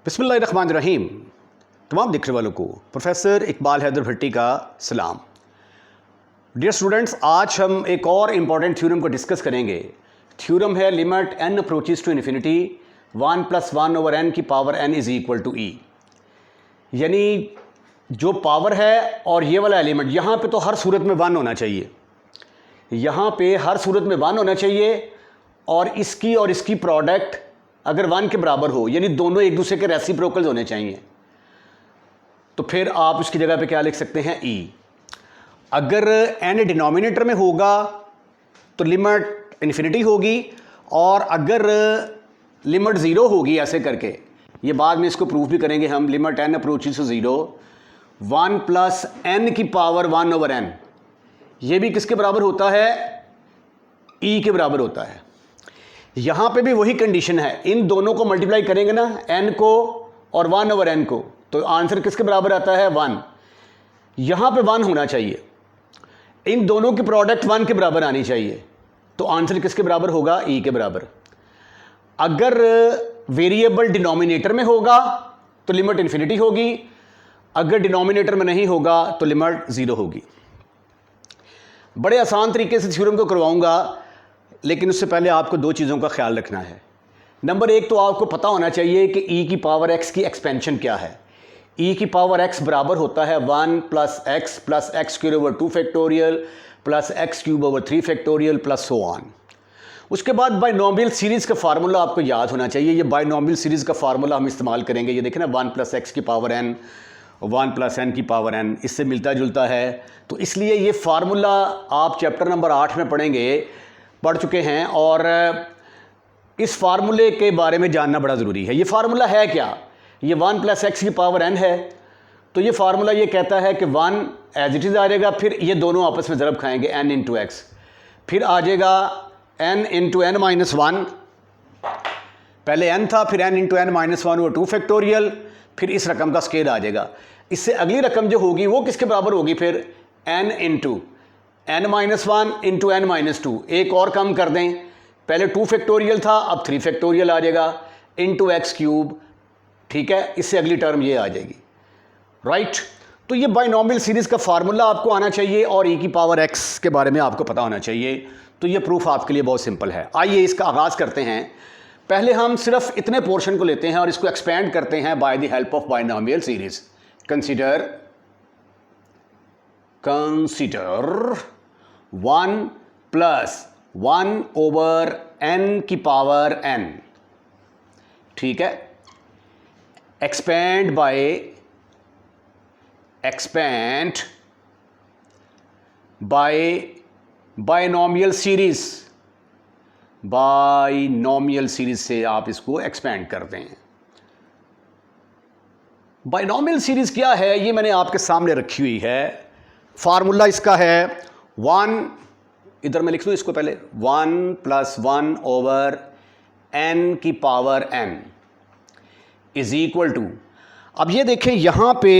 बिस्मिल्लाहिर्रहमानिर्रहीम। तमाम देखने वालों को प्रोफेसर इकबाल हैदर भट्टी का सलाम। डियर स्टूडेंट्स, आज हम एक और इम्पॉर्टेंट थ्योरम को डिस्कस करेंगे। थ्योरम है limit n approaches to infinity 1 + 1/n की power n is equal to e। यानी जो पावर है और ये वाला एलिमेंट, यहाँ पे तो हर सूरत में 1 होना चाहिए, यहाँ पे हर सूरत में 1 होना चाहिए और इसकी प्रोडक्ट अगर 1 के बराबर हो, यानी दोनों एक दूसरे के रेसिप्रोकल्स होने चाहिए, तो फिर आप उसकी जगह पे क्या लिख सकते हैं, e। अगर n डिनोमिनेटर में होगा तो लिमिट इन्फिनिटी होगी, और अगर लिमिट 0 होगी ऐसे करके, ये बाद में इसको प्रूफ भी करेंगे हम, limit n approaches to 0 1 + n की पावर 1/n, ये भी किसके बराबर होता है, e के बराबर होता है। यहाँ पे भी वही कंडीशन है, इन दोनों को मल्टीप्लाई करेंगे ना, n को और 1/n को, तो आंसर किसके बराबर आता है, 1। यहाँ पे 1 होना चाहिए, इन दोनों की प्रोडक्ट 1 के बराबर आनी चाहिए, तो आंसर किसके बराबर होगा, e के बराबर। अगर वेरिएबल डिनोमिनेटर में होगा तो लिमिट इन्फिनिटी होगी, अगर डिनोमिनेटर में नहीं होगा तो लिमिट 0 होगी। बड़े आसान तरीके से थ्योरम को करवाऊंगा, लेकिन उससे पहले आपको दो चीज़ों का ख्याल रखना है। नंबर एक, तो आपको पता होना चाहिए कि e की पावर x की एक्सपेंशन क्या है। e की पावर x बराबर होता है 1 + x + x³ 2 + x³ 3 so on. उसके बाद बाइनोमियल सीरीज़ का फार्मूला आपको याद होना चाहिए। ये बाइनोमियल सीरीज़ का फार्मूला हम इस्तेमाल करेंगे। ये देखें ना, 1 + x की पावर n 1 + n की पावर n, इससे मिलता जुलता है, तो इसलिए ये फार्मूला आप चैप्टर नंबर 8 में पढ़ चुके हैं, और इस फार्मूले के बारे में जानना बड़ा ज़रूरी है। ये फार्मूला है क्या, ये 1 + x की पावर n है, तो ये फार्मूला ये कहता है कि 1 एज इट इज़ आ जाएगा, फिर ये दोनों आपस में ज़रब खाएंगे n × x, फिर आ जाएगा n × n-1, पहले n था, फिर n × n-1/2 फैक्टोरियल, फिर इस रकम का स्केल आ जाएगा। इससे अगली रकम जो होगी वो किसके बराबर होगी, फिर n × n-1 × n-2, एक और कम कर दें, पहले 2 फैक्टोरियल था, अब 3 फैक्टोरियल आ जाएगा, × x³, ठीक है, इससे अगली टर्म ये आ जाएगी, राइट। तो ये बाइनोमियल सीरीज़ का फार्मूला आपको आना चाहिए और e की पावर x के बारे में आपको पता होना चाहिए। तो ये प्रूफ आपके लिए बहुत सिंपल है। आइए इसका आगाज़ करते हैं। पहले हम सिर्फ इतने पोर्शन को लेते हैं और इसको एक्सपेंड करते हैं by the help of binomial series. Consider 1 + 1/n की पावर n, ठीक है। Expand by binomial series, binomial series से आप इसको एक्सपेंड करते हैं। बाइनोमियल सीरीज़ क्या है, ये मैंने आपके सामने रखी हुई है। फार्मूला इसका है 1, इधर मैं लिख दूँ इसको पहले, 1 + 1/n की power n is equal to, अब ये देखें यहाँ पे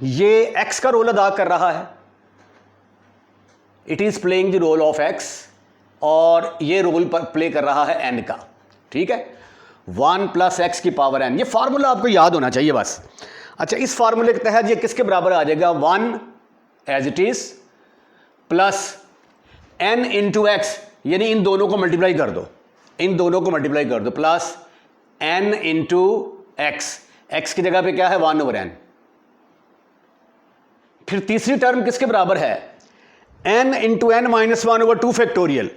ये x का रोल अदा कर रहा है, it is playing the role of x, और ये रोल पर प्ले कर रहा है n का, ठीक है। 1 + x की पावर n, ये फार्मूला आपको याद होना चाहिए बस। अच्छा, इस फार्मूले के तहत ये किसके बराबर आ जाएगा, 1 as it is plus n × x, यानी इन दोनों को मल्टीप्लाई कर दो, प्लस n × x की जगह पे क्या है, 1/n। फिर तीसरी टर्म किसके बराबर है, n × n-1/2 फैक्टोरियल,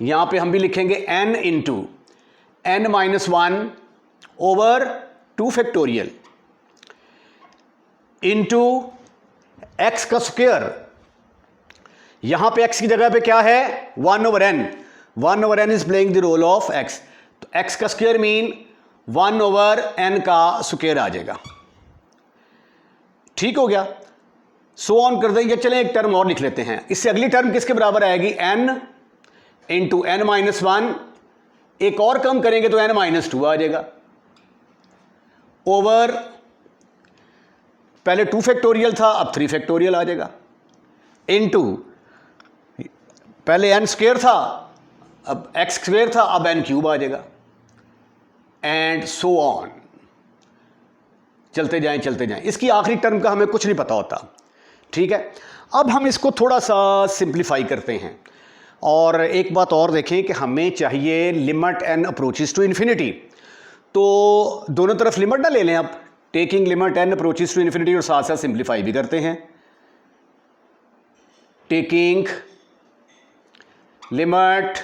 यहां पे हम भी लिखेंगे n × n-1/2 factorial into x का स्क्वायर, यहां पे x की जगह पे क्या है, 1/n is playing the role of x, तो x का स्क्वायर मीन 1/n का स्क्वायर आ जाएगा, ठीक हो गया। सो ऑन कर देंगे। चलें एक टर्म और लिख लेते हैं, इससे अगली टर्म किसके बराबर आएगी, n × n-1, एक और कम करेंगे तो n-2 आ जाएगा, ओवर, पहले 2 फैक्टोरियल था, अब 3 फैक्टोरियल आ जाएगा, इनटू, पहले n² था, अब x² था, अब n³ आ जाएगा, एंड सो ऑन। चलते जाएं। इसकी आखिरी टर्म का हमें कुछ नहीं पता होता, ठीक है। अब हम इसको थोड़ा सा सिंप्लीफाई करते हैं और एक बात और देखें कि हमें चाहिए limit N approaches to infinity, तो दोनों तरफ लिमिट ना ले लें आप, taking limit N approaches to infinity और साथ साथ सिंप्लीफाई भी करते हैं। Taking limit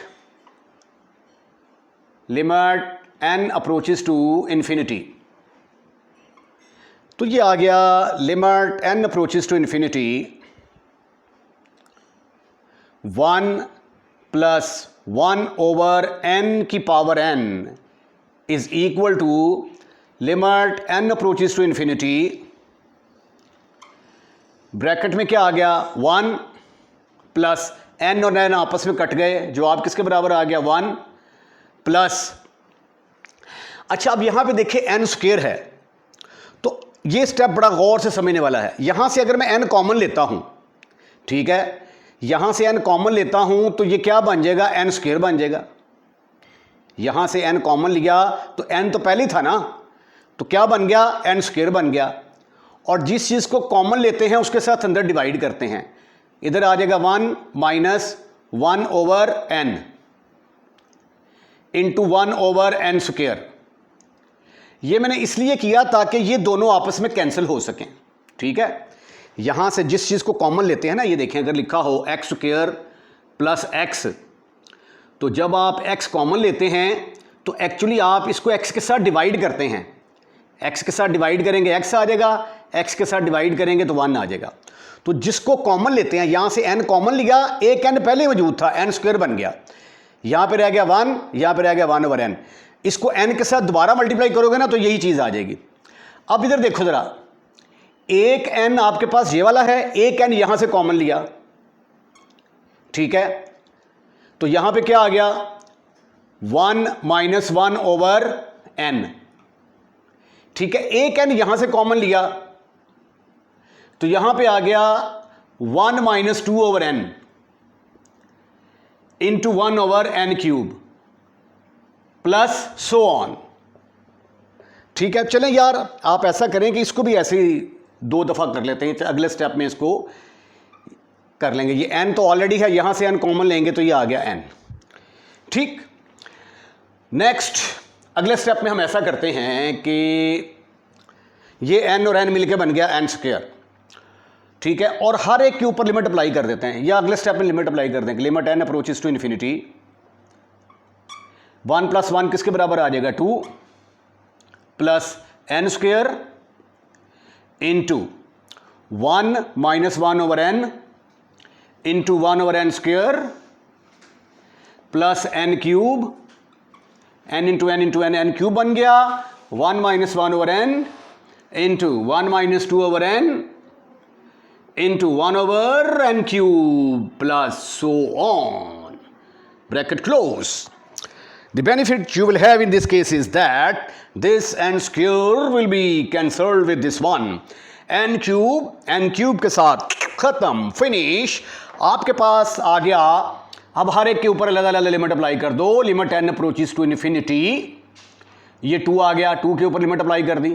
N approaches to infinity, तो ये आ गया limit N approaches to infinity 1 plus 1 over n की power n is equal to limit n approaches to infinity, bracket में क्या आ गया 1 प्लस n और n आपस में कट गए, जवाब किसके बराबर आ गया 1 प्लस, अच्छा अब यहां पे देखिए n स्क्वायर है, तो ये स्टेप बड़ा गौर से समझने वाला है। यहां से अगर मैं n कॉमन लेता हूं, ठीक है, यहां से n कॉमन लेता हूं तो ये क्या बन जाएगा, n स्क्वायर बन जाएगा। यहां से n कॉमन लिया तो n तो पहले ही था ना, तो क्या बन गया, n स्क्वायर बन गया। और जिस चीज को कॉमन लेते हैं उसके साथ अंदर डिवाइड करते हैं, इधर आ जाएगा 1 minus 1 over n into 1 over n square. ये मैंने इसलिए किया ताकि ये दोनों आपस में कैंसिल हो सकें, ठीक है। यहां से जिस चीज को कॉमन लेते हैं ना, ये देखें अगर लिखा हो एक्स स्क्वायर प्लस एक्स, तो जब आप x कॉमन लेते हैं तो एक्चुअली आप इसको x के साथ डिवाइड करते हैं, x के साथ डिवाइड करेंगे x आ जाएगा, x के साथ डिवाइड करेंगे तो 1 आ जाएगा। तो जिसको कॉमन लेते हैं, यहां से n कॉमन लिया, एक n पहले मौजूद था, n स्क्वायर बन गया, यहां पे रह गया 1, यहां पे रह गया 1 ओवर n, इसको n के साथ दोबारा मल्टीप्लाई करोगे ना तो यही चीज आ जाएगी। अब इधर देखो जरा, एक n आपके पास ये वाला है, एक n यहां से कॉमन लिया, ठीक है, तो यहां पे क्या आ गया 1 माइनस 1 ओवर n, ठीक है। एक n यहां से कॉमन लिया तो यहां पे आ गया 1 minus 2 over n into 1 over n cube plus so on, ठीक है। चलें यार, आप ऐसा करें कि इसको भी ऐसे ही 2 दफा कर लेते हैं, अगले स्टेप में इसको कर लेंगे। ये n तो ऑलरेडी है, यहां से n कॉमन लेंगे तो ये आ गया n, ठीक। नेक्स्ट अगले स्टेप में हम ऐसा करते हैं कि ये n और n मिलके बन गया n स्क्वायर, ठीक है, और हर एक के ऊपर लिमिट अप्लाई कर देते हैं, या अगले स्टेप में लिमिट अप्लाई कर देंगे। Limit n approaches to infinity 1 plus 1 किसके बराबर आ जाएगा 2 plus n square into 1 minus 1 over n into 1 over n square plus n cube, n into n cube बन गया, 1 minus 1 over n into 1 minus 2 over n into 1 over n cube plus so on, bracket close. The benefit you will have in this case is that this n square will be cancelled with this one, n cube के साथ खत्म, finish. आपके पास आ गया, अब हर एक के ऊपर अलग अलग लिमिट अप्लाई कर दो। Limit n approaches to infinity, ये 2 आ गया, 2 के ऊपर लिमिट अप्लाई कर दी,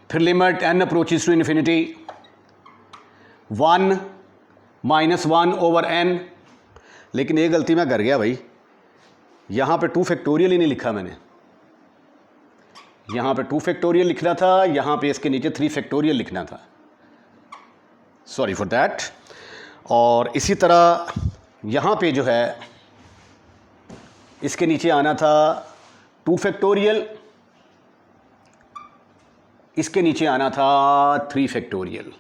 फिर limit n approaches to infinity 1 minus 1 over n, लेकिन ये गलती मैं कर गया भाई, यहां पे 2 फैक्टोरियल ही नहीं लिखा मैंने, यहां पे 2 फैक्टोरियल लिखना था, यहां पे इसके नीचे 3 फैक्टोरियल लिखना था, सॉरी फॉर दैट। और इसी तरह यहां पे जो है इसके नीचे आना था 2 फैक्टोरियल, इसके नीचे आना था 3 फैक्टोरियल,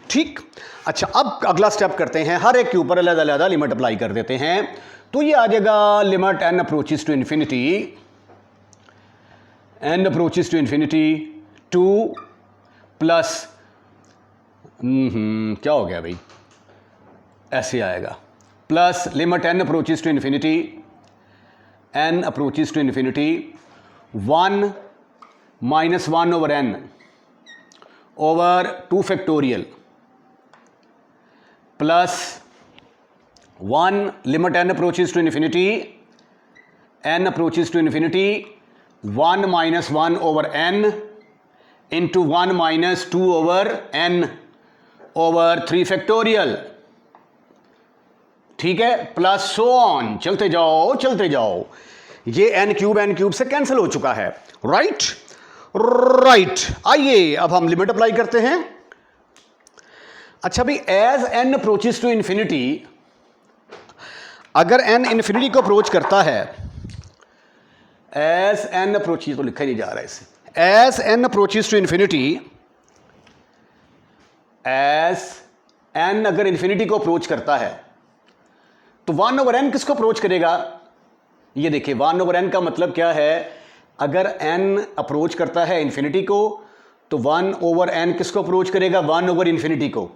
ठीक। अच्छा, अब अगला स्टेप करते हैं, हर एक के ऊपर अलग अलग लिमिट अप्लाई कर देते हैं, तो ये आ जाएगा limit n approaches to infinity, n approaches to infinity 2 plus क्या हो गया भाई, ऐसे आएगा, plus limit n approaches to infinity, n approaches to infinity 1 minus 1 over n over 2 factorial plus 1 limit n approaches to infinity, n approaches to infinity 1 minus 1 over n into 1 minus 2 over n over 3 factorial, ठीक है, plus so on, चलते जाओ, ये n cube से cancel हो चुका है, right. आइए अब हम लिमिट अप्लाई करते हैं। अच्छा भाई, as n approaches to infinity, अगर n इन्फिनिटी को अप्रोच करता है, एज n अप्रोचेस, तो लिखा नहीं जा रहा है इसे, as n approaches to infinity, as n अगर इन्फिनिटी को अप्रोच करता है तो 1 ओवर n किसको अप्रोच करेगा? ये देखिए 1 ओवर n का मतलब क्या है, अगर n अप्रोच करता है इन्फिनिटी को तो 1 ओवर n किसको अप्रोच करेगा? 1 ओवर इन्फिनिटी को,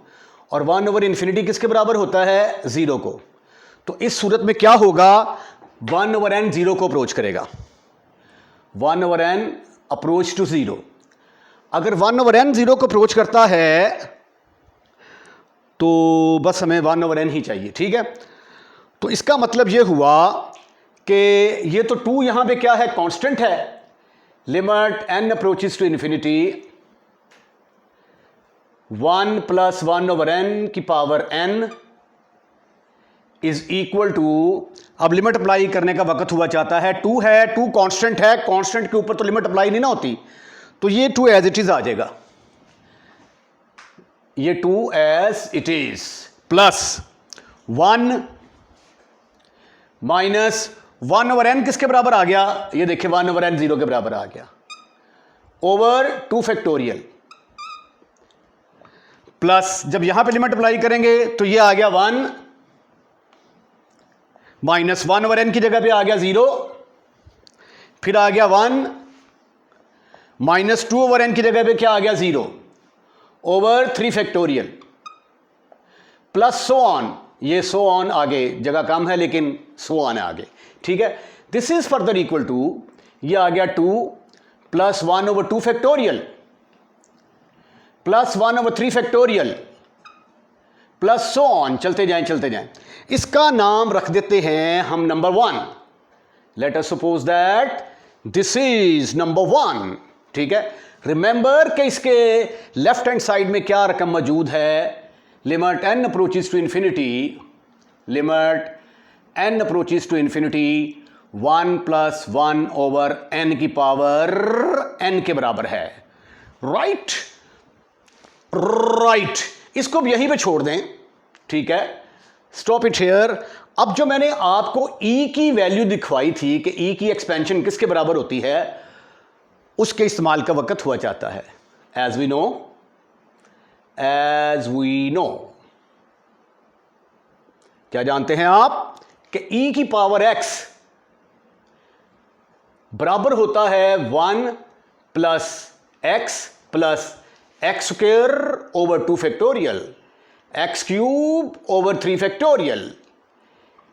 और 1 ओवर इन्फिनिटी किसके बराबर होता है? 0 को। तो इस सूरत में क्या होगा? 1 ओवर n 0 को अप्रोच करेगा, 1 ओवर n अप्रोच टू 0। अगर 1 ओवर n 0 को अप्रोच करता है तो बस हमें 1 ओवर n ही चाहिए, ठीक है। तो इसका मतलब ये हुआ कि ये तो 2 यहां पे क्या है? कांस्टेंट है। Limit n approaches to infinity 1 plus 1 over n की power n is equal to, अब लिमिट अप्लाई करने का वक्त हुआ चाहता है, 2 है, 2 कांस्टेंट है, कांस्टेंट के ऊपर तो लिमिट अप्लाई नहीं ना होती, तो ये 2 एज इट इज आ जाएगा, ये 2 as it is, plus 1 minus 1 over n किसके बराबर आ गया? ये देखिए 1 ओवर n 0 के बराबर आ गया, ओवर 2 फैक्टोरियल, प्लस जब यहां पे लिमिट अप्लाई करेंगे तो ये आ गया 1 माइनस 1 ओवर n की जगह पे आ गया 0, फिर आ गया 1 माइनस 2 ओवर n की जगह पे क्या आ गया? 0 over 3 factorial, plus so on, ये सो ऑन आगे जगह कम है लेकिन सो ऑन है आगे, ठीक है। This is further equal to, ये आ गया 2 plus 1 over 2 factorial plus 1 over 3 factorial plus so on, चलते जाएं। इसका नाम रख देते हैं हम number 1। Let us suppose that this is number 1, ठीक है। रिमेंबर कि इसके लेफ्ट हैंड साइड में क्या रकम मौजूद है? Limit n approaches to infinity, limit n approaches to infinity 1 plus 1 over n की पावर n के बराबर है, राइट। इसको भी यहीं पे छोड़ दें, ठीक है, स्टॉप इट हियर। अब जो मैंने आपको e की वैल्यू दिखवाई थी कि e की एक्सपेंशन किसके बराबर होती है, उसके इस्तेमाल का वक्त हुआ चाहता है। एज वी नो, क्या जानते हैं आप कि e की पावर x बराबर होता है 1 plus x square over 2 factorial, x cube over 3 factorial.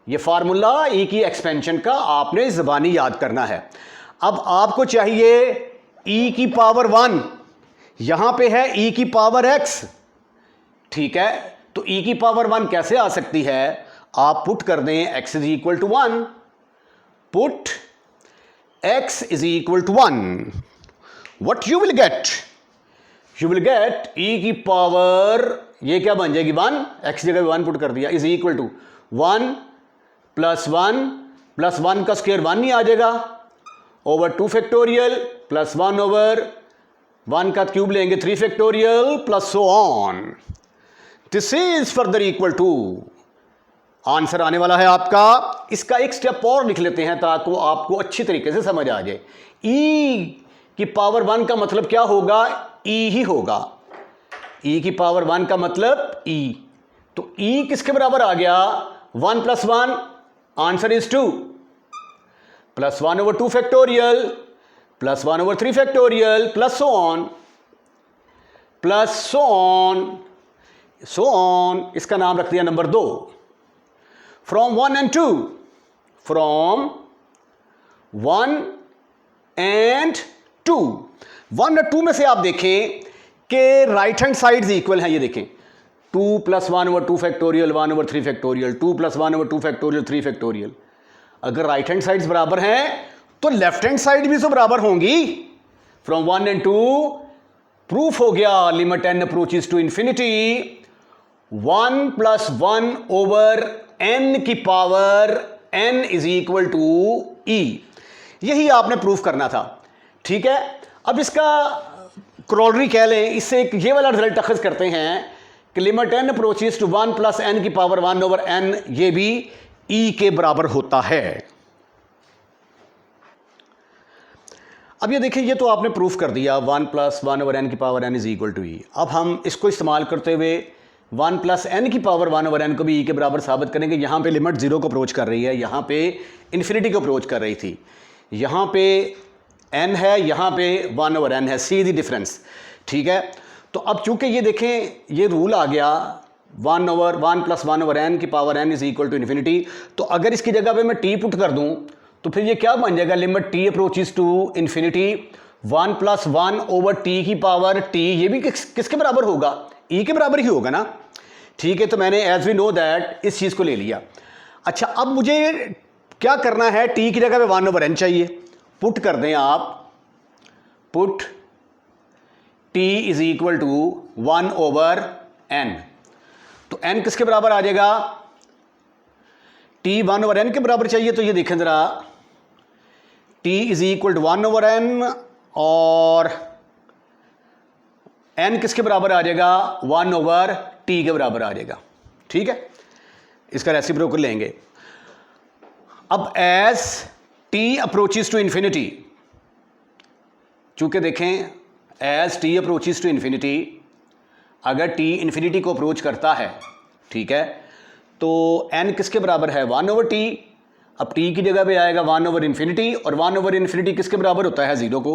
ये फार्मूला e की एक्सपेंशन का आपने ज़बानी याद करना है। अब आपको चाहिए e की पावर 1, यहां पे है e की पावर x, ठीक है। तो e की पावर 1 कैसे आ सकती है? आप पुट कर दें x is equal to 1, put x is equal to 1, what you will get? You will get e की पावर, ये क्या बन जाएगी 1, x जगह 1 पुट कर दिया, इज इक्वल टू 1 प्लस 1 का स्क्वायर 1 नहीं आ जाएगा, ओवर 2 फैक्टोरियल प्लस 1 ओवर 1 का क्यूब लेंगे 3 factorial plus so on. This is further equal to, answer आने वाला है आपका। इसका एक स्टेप और लिख लेते हैं ताकि आपको अच्छी तरीके से समझ आ जाए। e की पावर 1 का मतलब क्या होगा? e ही होगा, e की पावर 1 का मतलब e। तो e किसके बराबर आ गया? 1 plus 1, answer is 2, plus 1 over 2 factorial plus 1 over 3 factorial plus so on, इसका नाम रख दिया number 2। From 1 and 2, from 1 and 2, 1 और 2 में से आप देखें कि राइट हैंड साइड्स इक्वल हैं। ये देखें 2 plus 1 over 2 factorial 1 over 3 factorial, 2 plus 1 over 2 factorial 3 factorial. अगर राइट हैंड साइड्स बराबर हैं तो लेफ्ट हैंड साइड भी तो बराबर होंगी फ्रॉम 1 and 2। प्रूफ हो गया limit n approaches to infinity 1 + 1 over n की power n is equal to e। यही आपने प्रूफ करना था, ठीक है। अब इसका क्रोलरी कह लें, इससे एक ये वाला रिजल्ट अखज करते हैं कि limit n approaches to 1 + n की पावर 1 ओवर n ये भी e के बराबर होता है। अब ये देखिए, ये तो आपने प्रूफ कर दिया 1 + 1 ओवर n की power n is equal to e। अब हम इसको इस्तेमाल करते हुए 1 + n की पावर 1 ओवर n को भी e के बराबर साबित करेंगे। यहाँ पे लिमिट 0 को अप्रोच कर रही है, यहाँ पे इन्फिनिटी को अप्रोच कर रही थी। यहाँ पे n है, यहाँ पे 1 ओवर n है, सी दी डिफरेंस, ठीक है। तो अब चूंकि ये देखें, ये रूल आ गया 1 + 1 ओवर n की power n is equal to infinity. तो अगर इसकी जगह पे मैं t पुट कर दूँ तो फिर ये क्या बन जाएगा, limit t approaches to infinity 1 + 1 over t की पावर t, ये भी किसके बराबर होगा, e के बराबर ही होगा ना, ठीक है। तो मैंने एज वी नो दैट इस चीज़ को ले लिया। अच्छा, अब मुझे क्या करना है, t की जगह पे 1 ओवर n चाहिए, पुट कर दें आप, put t is equal to 1 over n। तो n किसके बराबर आ जाएगा, t 1 ओवर n के बराबर चाहिए। तो ये देखें ज़रा, t is equal to 1 over n और n किसके बराबर आ जाएगा, 1 ओवर t के बराबर आ जाएगा, ठीक है। इसका रेसिप्रोकल लेंगे। अब as t approaches to infinity, चूंकि देखें as t approaches to infinity, अगर t इन्फिनिटी को अप्रोच करता है, ठीक है, तो n किसके बराबर है, 1 ओवर t। अब t की जगह पे आएगा 1 ओवर इन्फिनिटी, और 1 ओवर इन्फिनिटी किसके बराबर होता है, 0 को।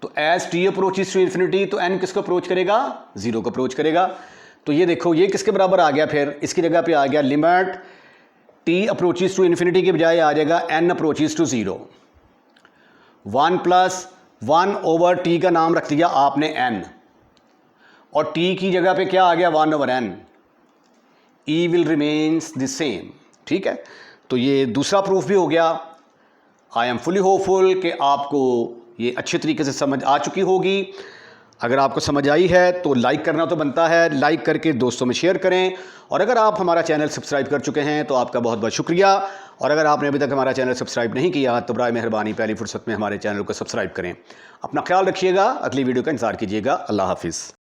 तो as t approaches to infinity, तो n किसको अप्रोच करेगा, 0 को अप्रोच करेगा। तो ये देखो, ये किसके बराबर आ गया, फिर इसकी जगह पे आ गया limit t approaches to infinity के बजाय आ जाएगा n approaches to 0। 1 + 1 over t का नाम रख दिया आपने n, और t की जगह पे क्या आ गया, 1 over n। e will remains the same, ठीक है। तो ये दूसरा प्रूफ भी हो गया। आई एम फुली होपफुल कि आपको ये अच्छे तरीके से समझ आ चुकी होगी। अगर आपको समझ आई है तो लाइक करना तो बनता है, लाइक करके दोस्तों में शेयर करें। और अगर आप हमारा चैनल सब्सक्राइब कर चुके हैं तो आपका बहुत बहुत शुक्रिया। और अगर आपने अभी तक हमारा चैनल सब्सक्राइब नहीं किया तो बराए मेहरबानी पहली फुर्सत में हमारे चैनल को सब्सक्राइब करें। अपना ख्याल रखिएगा, अगली वीडियो का इंतज़ार कीजिएगा। अल्लाह हाफिज़।